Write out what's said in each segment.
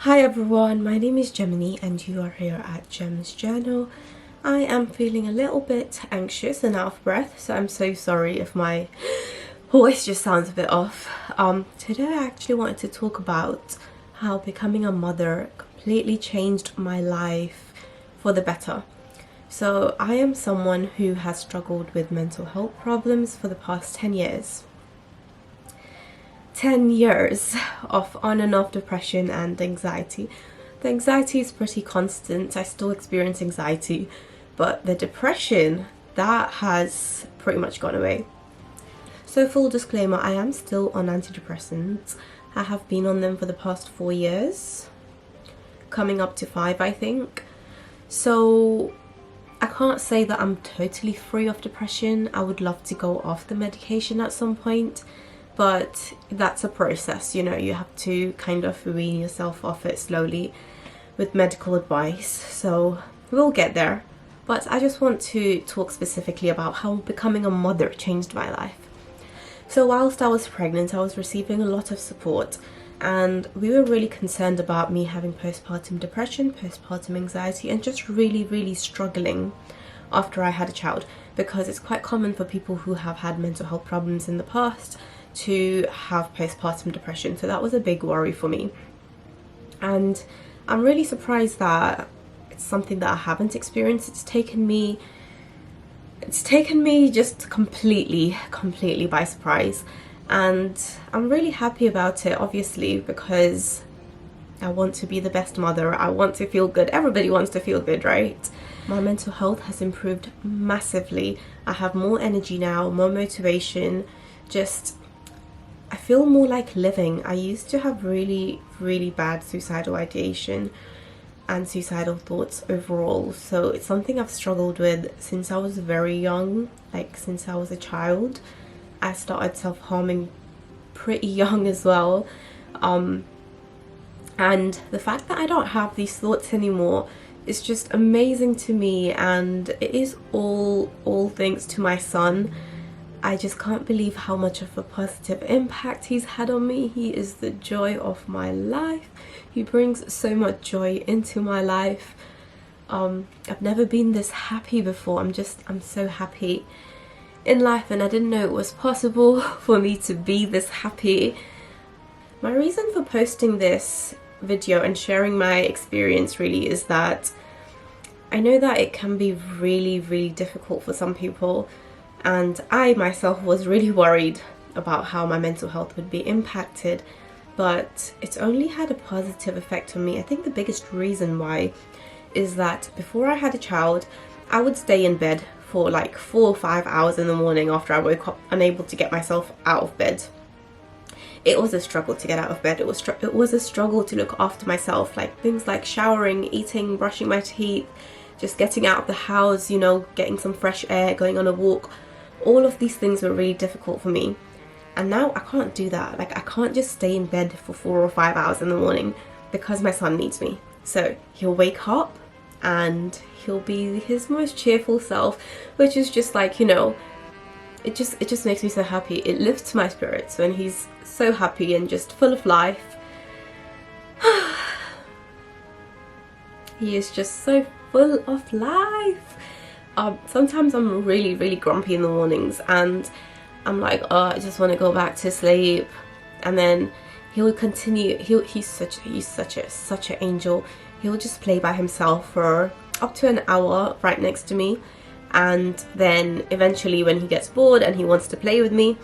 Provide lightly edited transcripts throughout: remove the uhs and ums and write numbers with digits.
Hi everyone, my name is Gemini and you are here at Gem's Journal. I am feeling a little bit anxious and out of breath, so I'm so sorry if my voice just sounds a bit off. Today I actually wanted to talk about how becoming a mother completely changed my life for the better. So I am someone who has struggled with mental health problems for the past 10 years. 10 years of on and off depression and anxiety. The anxiety is pretty constant. I still experience anxiety, but the depression, that has pretty much gone away. So full disclaimer, I am still on antidepressants. I have been on them for the past 4 years, coming up to 5 I think. So I can't say that I'm totally free of depression. I would love to go off the medication at some point, but that's a process, you know. You have to kind of wean yourself off it slowly with medical advice, so we'll get there. But I just want to talk specifically about how becoming a mother changed my life. So whilst I was pregnant, I was receiving a lot of support, and we were really concerned about me having postpartum depression, postpartum anxiety, and just really struggling after I had a child, because it's quite common for people who have had mental health problems in the past to have postpartum depression. So that was a big worry for me, and I'm really surprised that it's something that I haven't experienced. It's taken me just completely by surprise, and I'm really happy about it, obviously, because I want to be the best mother. I want to feel good. Everybody wants to feel good, right? My mental health has improved massively. I have more energy now, more motivation. Just, I feel more like living. I used to have really bad suicidal ideation and suicidal thoughts overall. So it's something I've struggled with since I was very young, like since I was a child. I started self-harming pretty young as well. And the fact that I don't have these thoughts anymore is just amazing to me, and it is all thanks to my son. I just can't believe how much of a positive impact he's had on me. He is the joy of my life. He brings so much joy into my life. I've never been this happy before. I'm so happy in life, and I didn't know it was possible for me to be this happy. My reason for posting this video and sharing my experience really is that I know that it can be really difficult for some people, and I myself was really worried about how my mental health would be impacted, but it's only had a positive effect on me. I think the biggest reason why is that before I had a child, I would stay in bed for like 4 or 5 hours in the morning after I woke up, unable to get myself out of bed. It was a struggle to get out of bed. It was a struggle to look after myself, like things like showering, eating, brushing my teeth, just getting out of the house, you know, getting some fresh air, going on a walk. All of these things were really difficult for me, and now I can't do that. Like, I can't just stay in bed for 4 or 5 hours in the morning because my son needs me. So he'll wake up and he'll be his most cheerful self, which is just like, you know, it just makes me so happy. It lifts my spirits when he's so happy and just full of life. He is just so full of life. Sometimes I'm really grumpy in the mornings, and I'm like, oh, I just want to go back to sleep. And then he'll continue. He's such an angel. He'll just play by himself for up to an hour right next to me, and then eventually when he gets bored and he wants to play with me,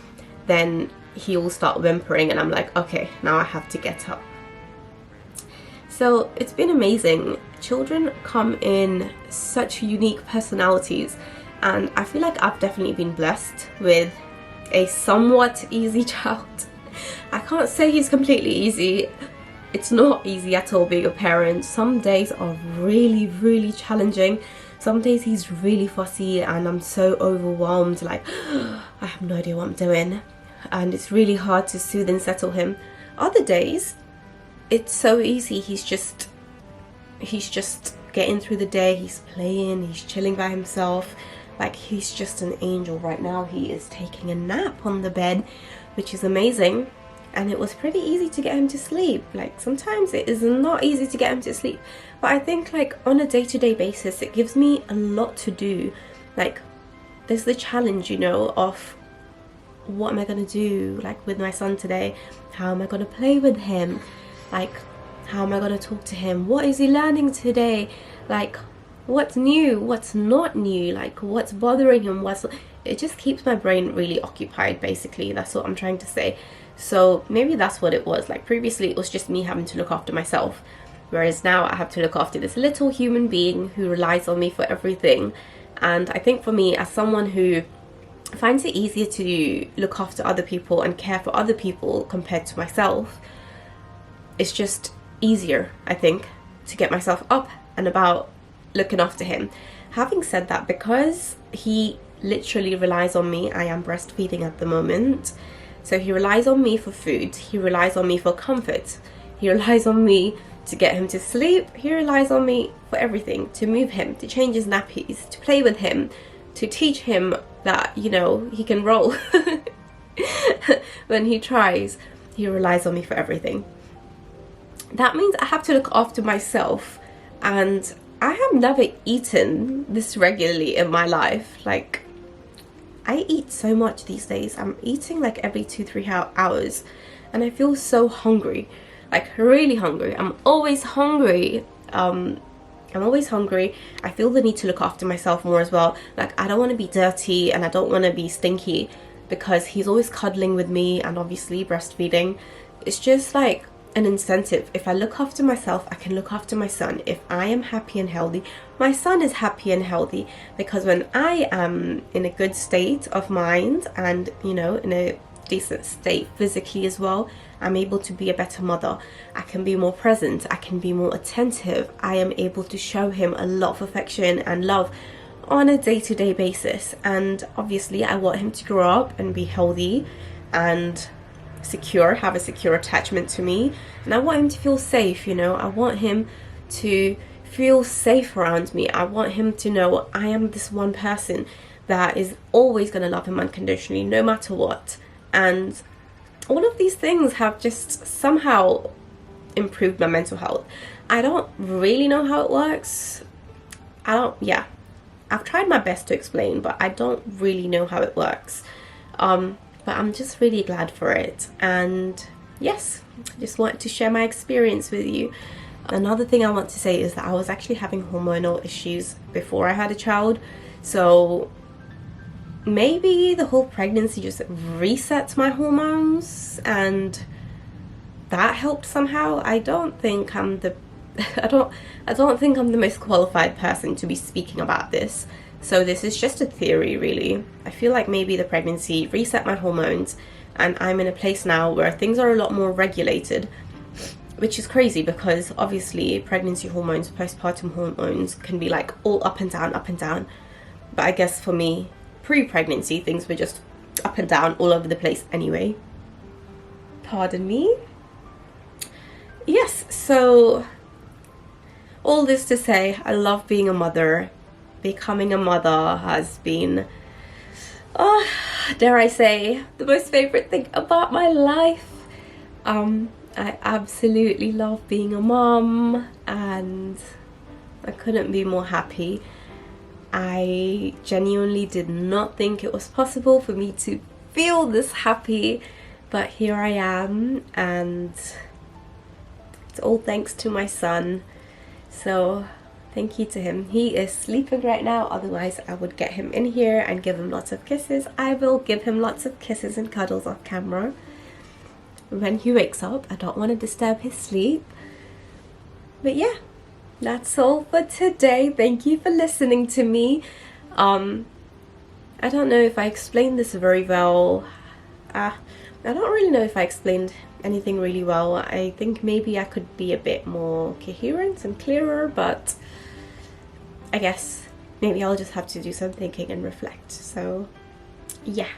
then he will start whimpering, and I'm like, okay, now I have to get up. So it's been amazing. Children come in such unique personalities, and I feel like I've definitely been blessed with a somewhat easy child. I can't say he's completely easy. It's not easy at all being a parent. Some days are really challenging. Some days he's really fussy and I'm so overwhelmed, like I have no idea what I'm doing, and it's really hard to soothe and settle him. Other days it's so easy. He's just getting through the day. He's playing, he's chilling by himself, like he's just an angel. Right now he is taking a nap on the bed, which is amazing. and it was pretty easy to get him to sleep. Like sometimes it is not easy to get him to sleep, but I think like on a day-to-day basis it gives me a lot to do. Like there's the challenge, you know, of what am I gonna do like with my son today? How am I gonna play with him? Like how am I gonna talk to him? What is he learning today? Like what's new, what's not new, like what's bothering him, it just keeps my brain really occupied, basically. That's what I'm trying to say. So maybe that's what it was. Like previously it was just me having to look after myself, whereas now I have to look after this little human being who relies on me for everything. And I think for me, as someone who finds it easier to look after other people and care for other people compared to myself, it's just easier, I think, to get myself up and about looking after him. Having said that, because he literally relies on me, I am breastfeeding at the moment, so he relies on me for food, he relies on me for comfort, he relies on me to get him to sleep, he relies on me for everything, to move him, to change his nappies, to play with him, to teach him that, you know, he can roll when he tries. He relies on me for everything. That means I have to look after myself, and I have never eaten this regularly in my life. Like I eat so much these days. I'm eating like every 2-3 hours, and I feel so hungry, like really hungry. I'm always hungry. I'm always hungry. I feel the need to look after myself more as well. Like I don't want to be dirty and I don't want to be stinky, because he's always cuddling with me and obviously breastfeeding. It's just like an incentive. If I look after myself, I can look after my son. If I am happy and healthy, my son is happy and healthy. Because when I am in a good state of mind and, you know, in a decent state physically as well, I'm able to be a better mother. I can be more present, I can be more attentive, I am able to show him a lot of affection and love on a day-to-day basis. And obviously I want him to grow up and be healthy and secure, have a secure attachment to me, and I want him to feel safe, you know. I want him to feel safe around me. I want him to know I am this one person that is always going to love him unconditionally no matter what. And all of these things have just somehow improved my mental health. I don't really know how it works. I've tried my best to explain, but I don't really know how it works. But I'm just really glad for it. And yes, I just wanted to share my experience with you. Another thing I want to say is that I was actually having hormonal issues before I had a child. So maybe the whole pregnancy just resets my hormones, and that helped somehow. I don't think I'm the most qualified person to be speaking about this. So this is just a theory, really. I feel like maybe the pregnancy reset my hormones, and I'm in a place now where things are a lot more regulated, which is crazy because obviously pregnancy hormones, postpartum hormones can be like all up and down, up and down. But I guess for me, pre-pregnancy, things were just up and down all over the place anyway. Pardon me. Yes, so all this to say, I love being a mother. Becoming a mother has been, dare I say, the most favorite thing about my life. I absolutely love being a mom, and I couldn't be more happy. I genuinely did not think it was possible for me to feel this happy, but here I am, and it's all thanks to my son. So thank you to him. He is sleeping right now, otherwise I would get him in here and give him lots of kisses. I will give him lots of kisses and cuddles off camera when he wakes up. I don't want to disturb his sleep. But yeah, that's all for today. Thank you for listening to me. I don't know if I explained this very well. I don't really know if I explained anything really well. I think maybe I could be a bit more coherent and clearer, but I guess maybe I'll just have to do some thinking and reflect. So yeah,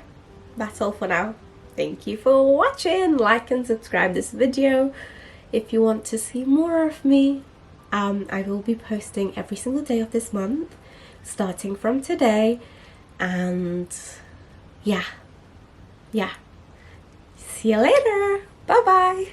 that's all for now. Thank you for watching. Like and subscribe this video if you want to see more of me. I will be posting every single day of this month, starting from today. And yeah. See you later. Bye bye.